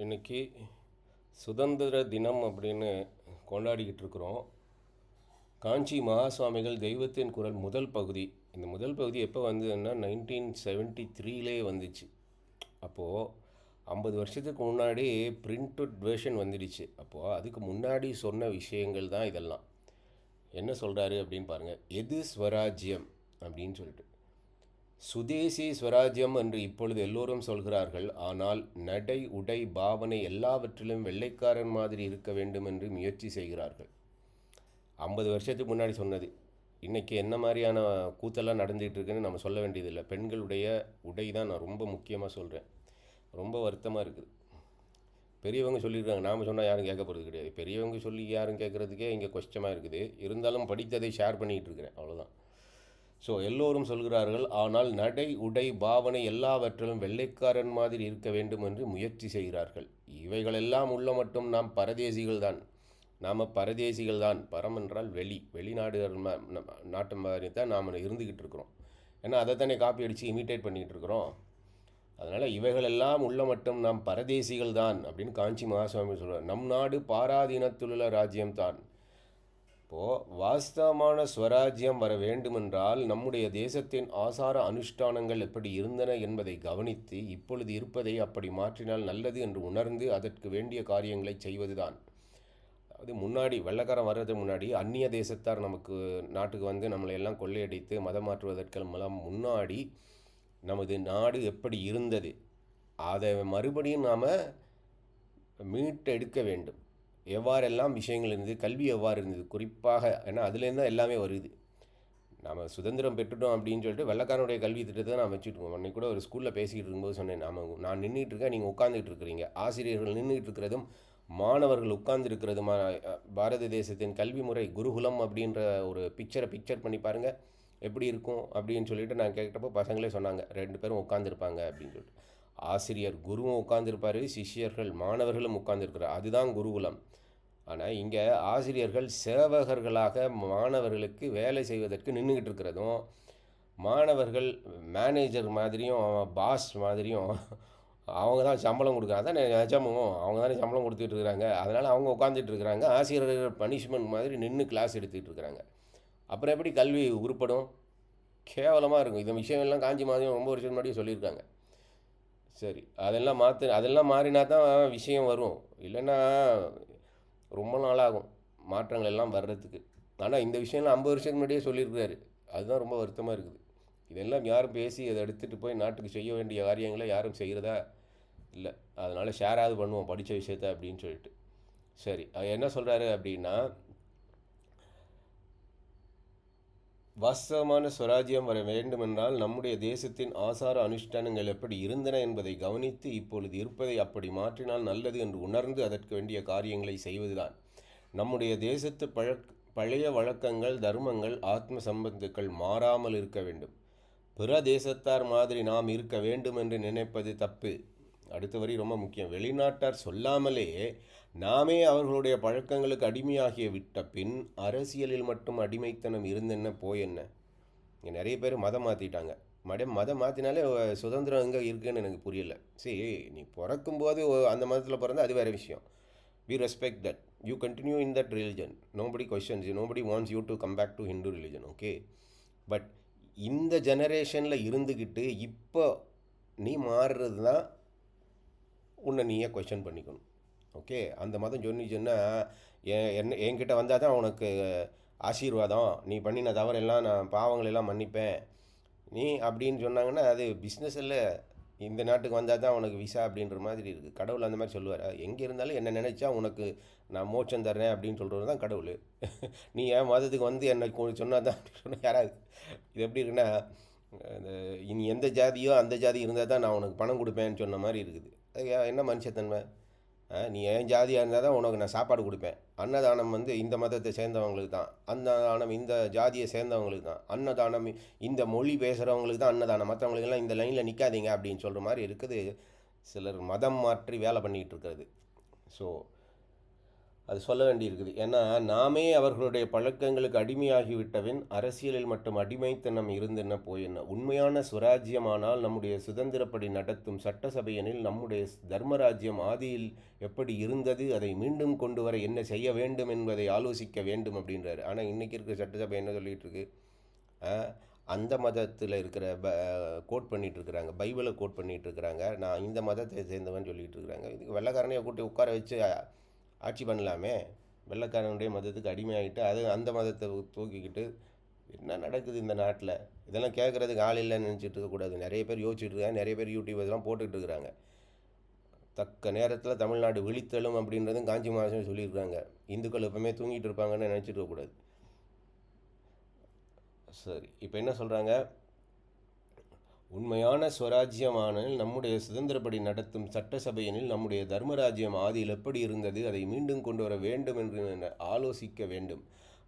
இன்னைக்கு சுதந்திர தினம் அப்படின்னு கொண்டாடிக்கிட்டு இருக்கிறோம். காஞ்சி மகா சுவாமிகள் தெய்வத்தின் குரல் முதல் பகுதி. இந்த முதல் பகுதி எப்போ வந்ததுன்னா 1973 வந்துச்சு. அப்போது 50 வருஷத்துக்கு முன்னாடி பிரிண்டட் வேர்ஷன் வந்துடுச்சு. அப்போது அதுக்கு முன்னாடி சொன்ன விஷயங்கள் தான் இதெல்லாம். என்ன சொல்கிறாரு அப்படின்னு பாருங்கள். எது ஸ்வராஜ்யம் அப்படின்னு சொல்லிட்டு, சுதேசி ஸ்வராஜ்யம் என்று இப்பொழுது எல்லோரும் சொல்கிறார்கள். ஆனால் நடை, உடை, பாவனை எல்லாவற்றிலும் வெள்ளைக்காரன் மாதிரி இருக்க வேண்டும் என்று முயற்சி செய்கிறார்கள். 50 வருஷத்துக்கு முன்னாடி சொன்னது. இன்றைக்கி என்ன மாதிரியான கூத்தெல்லாம் நடந்துகிட்டு இருக்குன்னு நம்ம சொல்ல வேண்டியதில்லை. பெண்களுடைய உடை தான் நான் ரொம்ப முக்கியமாக சொல்கிறேன். ரொம்ப வருத்தமாக இருக்குது. பெரியவங்க சொல்லியிருக்காங்க, நாம் சொன்னால் யாரும் கேட்க போகிறது கிடையாது. பெரியவங்க சொல்லி யாரும் கேட்குறதுக்கே இங்கே கஷ்டமாக இருக்குது. இருந்தாலும் படித்ததை ஷேர் பண்ணிக்கிட்டு இருக்கிறேன், அவ்வளோதான். ஸோ எல்லோரும் சொல்கிறார்கள். ஆனால் நடை, உடை, பாவனை எல்லாவற்றிலும் வெள்ளைக்காரன் மாதிரி இருக்க வேண்டும் என்று முயற்சி செய்கிறார்கள். இவைகளெல்லாம் உள்ள மட்டும் நாம் பரதேசிகள் தான். நாம் பரதேசிகள் தான். பரம் என்றால் வெளிநாடு நாட்டு மாதிரி தான் நாம் இருந்துக்கிட்டு இருக்கிறோம். ஏன்னா அதை தானே காப்பி அடித்து இமிட்டேட் பண்ணிக்கிட்டு இருக்கிறோம். அதனால் இவைகளெல்லாம் உள்ள மட்டும் நாம் பரதேசிகள் தான் அப்படின்னு காஞ்சி மகாசுவாமி சொல்கிறார். நம் நாடு பாராதீனத்திலுள்ள ராஜ்யம்தான். இப்போது வாஸ்தவமான ஸ்வராஜ்யம் வர வேண்டுமென்றால் நம்முடைய தேசத்தின் ஆசார அனுஷ்டானங்கள் எப்படி இருந்தன என்பதை கவனித்து இப்பொழுது இருப்பதை அப்படி மாற்றினால் நல்லது என்று உணர்ந்து அதற்கு வேண்டிய காரியங்களை செய்வதுதான். அது முன்னாடி வெள்ளைக்காரன் வர்றதுக்கு முன்னாடி அந்நிய தேசத்தார் நமக்கு நாட்டுக்கு வந்து நம்மளை எல்லாம் கொள்ளையடித்து மதம் மாற்றுவதற்கெல்லாம் முன்னாடி நமது நாடு எப்படி இருந்தது அதை மறுபடியும் நாம் மீட்டெடுக்க வேண்டும். எவ்வாறெல்லாம் விஷயங்கள் இருந்தது, கல்வி எவ்வாறு இருந்தது குறிப்பாக. ஏன்னா அதுலேருந்து தான் எல்லாமே வருது. நாம் சுதந்திரம் பெற்றுட்டோம் அப்படின்னு சொல்லிட்டு வெள்ளைக்காரனுடைய கல்வி திட்டத்தை நான் வச்சுட்டுருக்கோம். அன்றைக்கி கூட ஒரு ஸ்கூலில் பேசிக்கிட்டு இருக்கும்போது சொன்னேன், நான் நின்றுட்டு இருக்கேன், நீங்கள் உட்காந்துட்டு இருக்கிறீங்க. ஆசிரியர்கள் நின்றுட்டு இருக்கிறதும் மாணவர்கள் உட்கார்ந்துருக்கிறதுமா பாரத தேசத்தின் கல்வி முறை குருகுலம் அப்படின்ற ஒரு பிக்சர் பண்ணி பாருங்கள் எப்படி இருக்கும் அப்படின்னு சொல்லிட்டு நான் கேட்டப்போ பசங்களே சொன்னாங்க, 2 பேரும் உட்காந்துருப்பாங்க அப்படின்னு சொல்லிட்டு. ஆசிரியர் குருவும் உட்கார்ந்துருப்பார், சிஷ்யர்கள் மாணவர்களும் உட்கார்ந்துருக்கிறார். அதுதான் குருகுலம். ஆனால் இங்கே ஆசிரியர்கள் சேவகர்களாக மாணவர்களுக்கு வேலை செய்வதற்கு நின்றுக்கிட்டு இருக்கிறதும், மாணவர்கள் மேனேஜர் மாதிரியும் பாஸ் மாதிரியும் அவங்க தான் சம்பளம் கொடுக்குறாங்க. அதான் நிஜமும் அவங்க தானே சம்பளம் கொடுத்துட்டு இருக்கிறாங்க. அதனால் அவங்க உட்காந்துட்டு இருக்கிறாங்க. ஆசிரியர்கள் பனிஷ்மெண்ட் மாதிரி நின்று கிளாஸ் எடுத்துகிட்டு இருக்கிறாங்க. அப்புறம் எப்படி கல்வி உருப்படும்? கேவலமாக இருக்கும். இந்த விஷயம்லாம் காஞ்சி மாதிரி ரொம்ப வருஷம் முன்னாடியே சொல்லியிருக்காங்க. சரி, அதெல்லாம் மாறினா தான் விஷயம் வரும். இல்லைன்னா ரொம்ப நாளாகும் மாற்றங்கள் எல்லாம் வர்றதுக்கு. ஆனால் இந்த விஷயம்லாம் 50 வருஷத்துக்கு முன்னாடியே சொல்லியிருக்கிறாரு. அதுதான் ரொம்ப வருத்தமாக இருக்குது. இதெல்லாம் யாரும் பேசி அதை எடுத்துகிட்டு போய் நாட்டுக்கு செய்ய வேண்டிய காரியங்களை யாரும் செய்கிறதா இல்லை. அதனால் ஷேராவது பண்ணுவோம் படித்த விஷயத்த அப்படின்னு சொல்லிட்டு. சரி, என்ன சொல்கிறாரு அப்படின்னா, வாஸ்தவமான ஸ்வராஜ்யம் வர வேண்டுமென்றால் நம்முடைய தேசத்தின் ஆசார அனுஷ்டானங்கள் எப்படி இருந்தன என்பதை கவனித்து இப்பொழுது இருப்பதை அப்படி மாற்றினால் நல்லது என்று உணர்ந்து அதற்கு வேண்டிய காரியங்களை செய்வதுதான். நம்முடைய தேசத்து பழைய வழக்கங்கள், தர்மங்கள், ஆத்ம சம்பந்துக்கள் மாறாமல் இருக்க வேண்டும். பிற தேசத்தார் மாதிரி நாம் இருக்க வேண்டும் என்று நினைப்பது தப்பு. அடுத்த வரி ரொம்ப முக்கியம். வெளிநாட்டார் சொல்லாமலே நாமே அவர்களுடைய பழக்கங்களுக்கு அடிமையாகிய விட்ட பின் அரசியலில் மட்டும் அடிமைத்தனம் இருந்தென்ன போயென்ன. இங்கே நிறைய பேர் மதம் மாற்றிட்டாங்க. மதம் மாற்றினாலே சுதந்திரம் எங்கே இருக்குதுன்னு எனக்கு புரியலை. சரி, நீ பிறக்கும்போது அந்த மதத்தில் பிறந்தால் அது வேறு விஷயம். we respect that you continue in that religion, nobody questions you, nobody wants you to come back to Hindu religion, okay? But இந்த ஜெனரேஷனில் இருந்துக்கிட்டு இப்போ நீ மாறுறது தான் உன்னை நீயே கொஸ்டின் பண்ணிக்கணும். ஓகே, அந்த மதம் சொன்னிச்சுன்னா என்கிட்ட வந்தால் தான் உனக்கு ஆசீர்வாதம், நீ பண்ணின தவறெல்லாம் நான் பாவங்களெல்லாம் மன்னிப்பேன் நீ அப்படின்னு சொன்னாங்கன்னா அது பிஸ்னஸ் இல்லை. இந்த நாட்டுக்கு வந்தால் தான் உனக்கு விசா அப்படின்ற மாதிரி இருக்குது. கடவுள் அந்த மாதிரி சொல்லுவார். எங்கே இருந்தாலும் என்ன நினச்சா உனக்கு நான் மோட்சம் தர்றேன் அப்படின்னு சொல்கிறது தான் கடவுள். நீ என் மதத்துக்கு வந்து என்னை சொன்னால் தான் சொன்னால் யாராவது இது எப்படி இருக்குன்னா, இனி எந்த ஜாதியோ அந்த ஜாதி இருந்தால் தான் நான் உனக்கு பணம் கொடுப்பேன்னு சொன்ன மாதிரி இருக்குது. அது என்ன மனுஷத்தன்மை? நீ என் ஜாதியாக இருந்தால் தான் உனக்கு நான் சாப்பாடு கொடுப்பேன். அன்னதானம் வந்து இந்த மதத்தை சேர்ந்தவங்களுக்கு தான், அன்னதானம் இந்த ஜாதியை சேர்ந்தவங்களுக்கு தான், அன்னதானம் இந்த மொழி பேசுகிறவங்களுக்கு தான் அன்னதானம், மற்றவங்களுக்கெல்லாம் இந்த லைனில் நிற்காதீங்க அப்படின்னு சொல்கிற மாதிரி இருக்குது. சிலர் மதம் மாற்றி வேலை பண்ணிக்கிட்டு இருக்கிறது. ஸோ அது சொல்ல வேண்டியிருக்குது. ஏன்னா நாமே அவர்களுடைய பழக்கங்களுக்கு அடிமையாகிவிட்டவின் அரசியலில் மட்டும் அடிமைத்தனம் இருந்தென்ன போயென்ன. உண்மையான சுராஜ்யமானால் நம்முடைய சுதந்திரப்படி நடத்தும் சட்டசபையெனில் நம்முடைய தர்மராஜ்யம் ஆதியில் எப்படி இருந்தது, அதை மீண்டும் கொண்டு வர என்ன செய்ய வேண்டும் என்பதை ஆலோசிக்க வேண்டும் அப்படின்றாரு. ஆனால் இன்றைக்கி இருக்கிற சட்டசபை என்ன சொல்லிகிட்டு இருக்கு? அந்த மதத்தில் இருக்கிற கோட் பண்ணிகிட்டு இருக்கிறாங்க, பைபிளை கோட் பண்ணிகிட்டு இருக்கிறாங்க, நான் இந்த மதத்தை சேர்ந்தவன் சொல்லிகிட்டு இருக்கிறாங்க. இதுக்கு வெள்ளைக்காரனையை கூட்டி உட்கார வச்சு ஆட்சி பண்ணலாமே. வெள்ளைக்காரனுடைய மதத்துக்கு அடிமையாகிட்டு அது அந்த மதத்தை தூக்கிக்கிட்டு என்ன நடக்குது இந்த நாட்டில்? இதெல்லாம் கேட்குறதுக்கு ஆள் இல்லைன்னு நினச்சிட்டு இருக்கக்கூடாது. நிறைய பேர் யோசிச்சுட்டு இருக்காங்க, நிறைய பேர் யூடியூபர்ஸ்லாம் போட்டுக்கிட்டு இருக்கிறாங்க. தக்க நேரத்தில் தமிழ்நாடு விழித்தெழும் அப்படின்றதும் காஞ்சி மகாசன் சொல்லியிருக்காங்க. இந்துக்கள் எப்பவுமே தூங்கிட்டு இருப்பாங்கன்னு நினச்சிட்டு இருக்கக்கூடாது. சரி, இப்போ என்ன சொல்கிறாங்க? உண்மையான ஸ்வராஜ்யமானில் நம்முடைய சுதந்திரப்படி நடத்தும் சட்டசபையினில் நம்முடைய தர்மராஜ்யம் ஆதியில் எப்படி இருந்தது, அதை மீண்டும் கொண்டு வர வேண்டும் என்று ஆலோசிக்க வேண்டும்.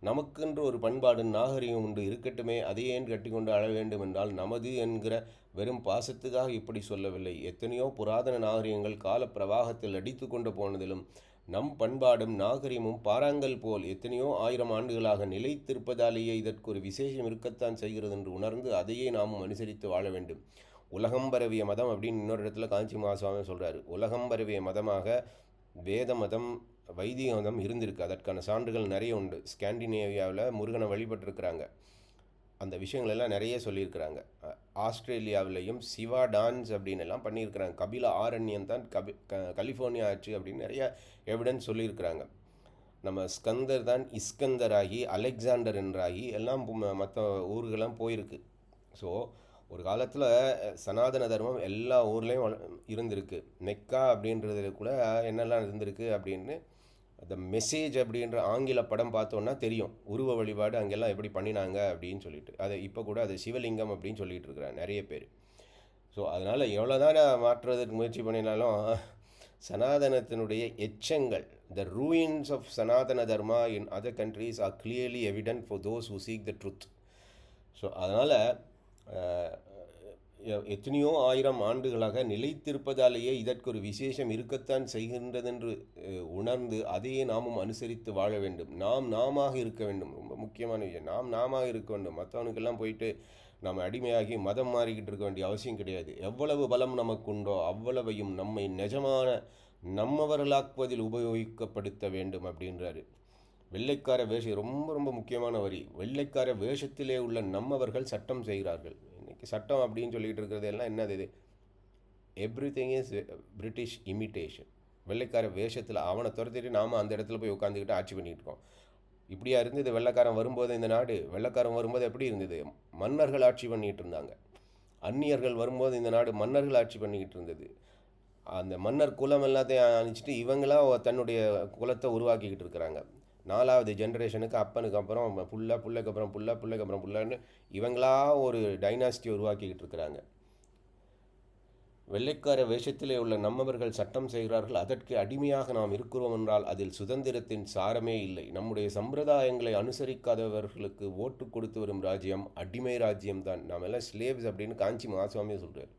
நமக்கென்று ஒரு பண்பாடு நாகரிகம் உண்டு, இருக்கட்டுமே, அதை ஏன் கட்டிக்கொண்டு அழ வேண்டும் என்றால் நமது என்கிற வெறும் பாசத்துக்காக இப்படி சொல்லவில்லை. எத்தனையோ புராதன நாகரிகங்கள் கால பிரவாகத்தில் அடித்து கொண்டு போனதிலும் நம் பண்பாடும் நாகரிகமும் பாறாங்கல் போல் எத்தனையோ ஆயிரம் ஆண்டுகளாக நிலைத்திருப்பதாலேயே இதற்கு ஒரு விசேஷம் இருக்கத்தான் செய்கிறது என்று உணர்ந்து அதையே நாம் அனுசரித்து வாழ வேண்டும். உலகம் பரவிய மதம் அப்படின்னு இன்னொரு இடத்துல காஞ்சி மகாசுவாமி சொல்கிறாரு. உலகம் பரவிய மதமாக வேத மதம், வைதிக மதம் இருந்திருக்கு. அதற்கான சான்றுகள் நிறைய உண்டு. ஸ்காண்டினேவியாவில் முருகனை வழிபட்டிருக்கிறாங்க. அந்த விஷயங்கள் எல்லாம் நிறைய சொல்லியிருக்கிறாங்க. ஆஸ்திரேலியாவிலையும் சிவா டான்ஸ் அப்படின்னு எல்லாம் பண்ணியிருக்கிறாங்க. கபில ஆரண்யம் தான் கலிஃபோர்னியா ஆச்சு அப்படின்னு நிறைய எவிடன்ஸ் சொல்லியிருக்கிறாங்க. நம்ம ஸ்கந்தர் தான் இஸ்கந்தராகி அலெக்சாண்டர் என்றாகி எல்லாம் மற்ற ஊர்களெலாம் போயிருக்கு. ஸோ ஒரு காலத்தில் சனாதன தர்மம் எல்லா ஊர்லேயும் இருந்திருக்கு. மெக்கா அப்படின்றது கூட என்னெல்லாம் இருந்திருக்கு அப்படின்னு த மெசேஜ் அப்படின்ற ஆங்கில படம் பார்த்தோன்னா தெரியும். உருவ வழிபாடு அங்கெல்லாம் எப்படி பண்ணினாங்க அப்படின்னு சொல்லிட்டு அதை இப்போ கூட அது சிவலிங்கம் அப்படின்னு சொல்லிகிட்டு இருக்கிறாங்க நிறைய பேர். ஸோ அதனால் எவ்வளோ தான் மாற்றுவதற்கு முயற்சி பண்ணினாலும் சனாதனத்தினுடைய எச்சங்கள், the ruins of Sanatana Dharma in other countries are clearly evident for those who seek the truth. So அதனால் எத்தனையோ ஆயிரம் ஆண்டுகளாக நிலைத்திருப்பதாலேயே இதற்கு ஒரு விசேஷம் இருக்கத்தான் செய்கின்றதென்று உணர்ந்து அதையே நாமும் அனுசரித்து வாழ வேண்டும். நாம இருக்க வேண்டும். ரொம்ப முக்கியமான விஷயம், நாம இருக்க வேண்டும். மற்றவனுக்கெல்லாம் போயிட்டு நாம் அடிமையாகி மதம் மாறிக்கிட்டு இருக்க வேண்டிய அவசியம் கிடையாது. எவ்வளவு பலம் நமக்கு உண்டோ அவ்வளவையும் நம்மை நிஜமான நம்மவர்களாக்குவதில் உபயோகிக்கப்படுத்த வேண்டும் அப்படின்றாரு. வெள்ளைக்கார வேஷம் ரொம்ப ரொம்ப முக்கியமான வரி. வெள்ளைக்கார வேஷத்திலே உள்ள நம்மவர்கள் சட்டம் செய்கிறார்கள். இன்றைக்கி சட்டம் அப்படின்னு சொல்லிகிட்டு இருக்கிறது எல்லாம் என்னது? இது every thing is British imitation. வெள்ளைக்கார வேஷத்தில் அவனை துரத்திட்டு நாம் அந்த இடத்துல போய் உட்காந்துக்கிட்டு ஆட்சி பண்ணிகிட்டு இருக்கோம். இப்படியா இருந்தது வெள்ளைக்காரன் வரும்போது இந்த நாடு? வெள்ளைக்காரன் வரும்போது எப்படி இருந்தது? மன்னர்கள் ஆட்சி பண்ணிகிட்டு இருந்தாங்க. அந்நியர்கள் வரும்போது இந்த நாடு மன்னர்கள் ஆட்சி பண்ணிக்கிட்டு இருந்தது. அந்த மன்னர் குலம் எல்லாத்தையும் அணிச்சிட்டு இவங்களாம் தன்னுடைய குலத்தை உருவாக்கிக்கிட்டு இருக்கிறாங்க. 4வது ஜென்ரேஷனுக்கு அப்பனுக்கு அப்புறம் பிள்ளைக்கு அப்புறம் பிள்ளைக்கு அப்புறம் புள்ளன்னு இவங்களா ஒரு டைனாஸ்டியை உருவாக்கிக்கிட்டு இருக்கிறாங்க. வெள்ளைக்கார வேஷத்திலே உள்ள நம்மவர்கள் சட்டம் செய்கிறார்கள். அதற்கு அடிமையாக நாம் இருக்கிறோம் என்றால் அதில் சுதந்திரத்தின் சாரமே இல்லை. நம்முடைய சம்பிரதாயங்களை அனுசரிக்காதவர்களுக்கு ஓட்டு கொடுத்து வரும் ராஜ்யம் அடிமை ராஜ்யம்தான். நாம் எல்லாம் ஸ்லேவ்ஸ் அப்படின்னு காஞ்சி மகாசுவாமியை சொல்கிறார்.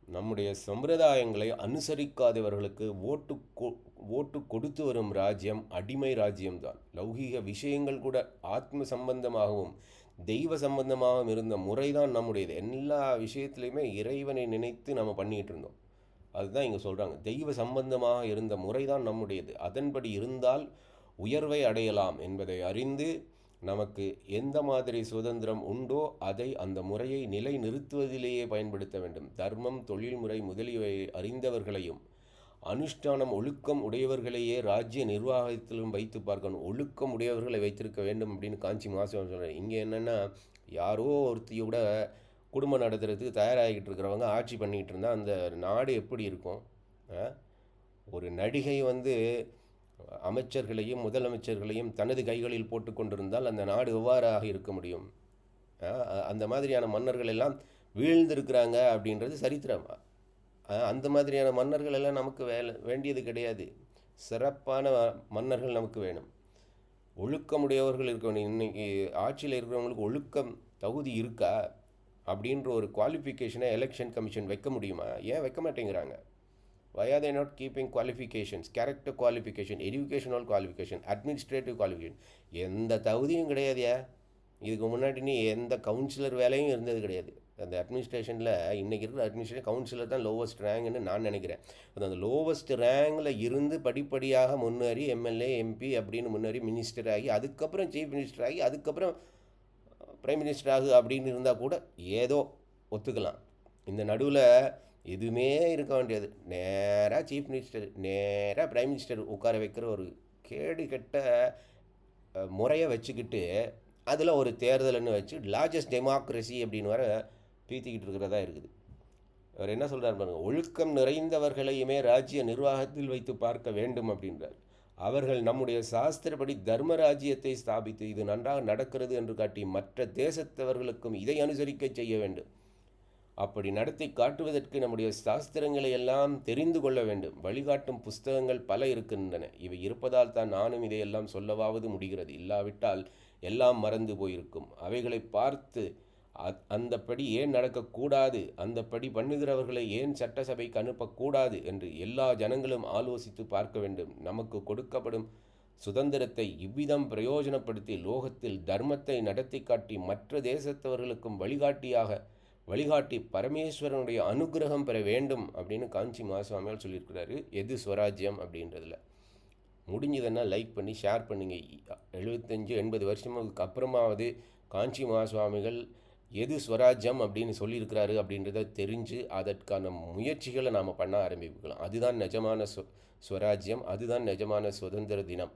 நம்முடைய சம்பிரதாயங்களை அனுசரிக்காதவர்களுக்கு ஓட்டு கொடுத்து வரும் ராஜ்யம் அடிமை ராஜ்யம்தான். லௌகீக விஷயங்கள் கூட ஆத்ம சம்பந்தமாகவும் தெய்வ சம்பந்தமாகவும் இருந்த முறைதான் நம்முடையது. எல்லா விஷயத்துலையுமே இறைவனை நினைத்து நம்ம பண்ணிகிட்டு இருந்தோம். அதுதான் இங்கே சொல்கிறாங்க. தெய்வ சம்பந்தமாக இருந்த முறைதான் நம்முடையது. அதன்படி இருந்தால் உயர்வை அடையலாம் என்பதை அறிந்து நமக்கு எந்த மாதிரி சுதந்திரம் உண்டோ அதை அந்த முறையை நிலை நிறுத்துவதிலேயே பயன்படுத்த வேண்டும். தர்மம், தொழில்முறை முதலியவை அறிந்தவர்களையும் அனுஷ்டானம் ஒழுக்கம் உடையவர்களையே ராஜ்ய நிர்வாகத்திலும் வைத்து பார்க்கணும். ஒழுக்கம் உடையவர்களை வைத்திருக்க வேண்டும் அப்படின்னு காஞ்சி மகாசுவாமி சொல்கிறேன். இங்கே என்னென்னா யாரோ ஒருத்தியோட குடும்பம் நடத்துறதுக்கு தயாராகிட்டு இருக்கிறவங்க ஆட்சி பண்ணிகிட்டு இருந்தால் அந்த நாடு எப்படி இருக்கும்? ஒரு நடிகை அமைச்சர்களையும் முதலமைச்சர்களையும் தனது கைகளில் போட்டு கொண்டிருந்தால் அந்த நாடு எவ்வாறாக இருக்க முடியும்? அந்த மாதிரியான மன்னர்கள் எல்லாம் வீழ்ந்திருக்கிறாங்க அப்படின்றது சரித்திரம். அந்த மாதிரியான மன்னர்கள் எல்லாம் நமக்கு வேண்டியது கிடையாது. சிறப்பான மன்னர்கள் நமக்கு வேணும். ஒழுக்கமுடையவர்கள் இருக்க வேணும். இன்றைக்கி ஆட்சியில் இருக்கிறவங்களுக்கு ஒழுக்கம் தகுதி இருக்கா அப்படின்ற ஒரு குவாலிஃபிகேஷனை எலெக்ஷன் கமிஷன் வைக்க முடியுமா? ஏன் வைக்க மாட்டேங்கிறாங்க? Why are they not keeping qualifications, character qualification, educational qualification, administrative qualification? எந்த தகுதியும் கிடையாதுயா. இதுக்கு முன்னாடி நீ எந்த கவுன்சிலர் வேலையும் இருந்தது கிடையாது. அந்த அட்மினிஸ்ட்ரேஷனில் இன்றைக்கி இருக்கிற அட்மினிஸ்ட்ரேஷன் கவுன்சிலர் தான் லோவஸ்ட் ரேங்க்னு நான் நினைக்கிறேன். அந்த லோவஸ்ட் ரேங்கில் இருந்து படிப்படியாக முன்னேறி எம்எல்ஏ எம்பி அப்படின்னு முன்னேறி மினிஸ்டர் ஆகி அதுக்கப்புறம் சீஃப் மினிஸ்டர் ஆகி அதுக்கப்புறம் பிரைம் மினிஸ்டர் ஆகு அப்படின்னு இருந்தால் கூட ஏதோ ஒத்துக்கலாம். இந்த நடுவில் எதுவுமே இருக்க வேண்டியது, நேராக சீஃப் மினிஸ்டர் நேராக பிரைம் மினிஸ்டர் உட்கார வைக்கிற ஒரு கேடு கெட்ட முறையை வச்சுக்கிட்டு அதில் ஒரு தேர்தல்னு வச்சு லார்ஜஸ்ட் டெமோக்ரஸி அப்படின்னு வர பீத்திக்கிட்டு இருக்கிறதா இருக்குது. அவர் என்ன சொல்கிறார் பாருங்க, ஒழுக்கம் நிறைந்தவர்களையுமே ராஜ்ய நிர்வாகத்தில் வைத்து பார்க்க வேண்டும் அப்படின்றார். அவர்கள் நம்முடைய சாஸ்திரப்படி தர்ம ராஜ்யத்தை ஸ்தாபித்து இது நன்றாக நடக்கிறது என்று காட்டி மற்ற தேசத்தவர்களுக்கும் இதை அனுசரிக்க செய்ய வேண்டும். அப்படி நடத்தி காட்டுவதற்கு நம்முடைய சாஸ்திரங்களை எல்லாம் தெரிந்து கொள்ள வேண்டும். வழிகாட்டும் புஸ்தகங்கள் பல இருக்கின்றன. இவை இருப்பதால் தான் நானும் இதையெல்லாம் சொல்லவாவது முடிகிறது. இல்லாவிட்டால் எல்லாம் மறந்து போயிருக்கும். அவைகளை பார்த்து அந்தப்படி ஏன் நடக்கக்கூடாது, அந்தப்படி பண்ணுகிறவர்களை ஏன் சட்டசபைக்கு அனுப்பக்கூடாது என்று எல்லா ஜனங்களும் ஆலோசித்து பார்க்க வேண்டும். நமக்கு கொடுக்கப்படும் சுதந்திரத்தை இவ்விதம் பிரயோஜனப்படுத்தி லோகத்தில் தர்மத்தை நடத்தி காட்டி மற்ற தேசத்தவர்களுக்கும் வழிகாட்டி பரமேஸ்வரனுடைய அனுகிரகம் பெற வேண்டும் அப்படின்னு காஞ்சி மகாசுவாமியால் சொல்லியிருக்கிறாரு. எது ஸ்வராஜ்யம் அப்படின்றதில் முடிஞ்சதுன்னா லைக் பண்ணி ஷேர் பண்ணுங்க. 75-80 வருஷங்களுக்கு அப்புறமாவது காஞ்சி மகாசுவாமிகள் எது ஸ்வராஜ்யம் அப்படின்னு சொல்லியிருக்கிறாரு அப்படின்றத தெரிஞ்சு அதற்கான முயற்சிகளை நாம் பண்ண ஆரம்பிக்கலாம். அதுதான் நிஜமான ஸ்வராஜ்யம், அதுதான் நிஜமான சுதந்திர தினம்.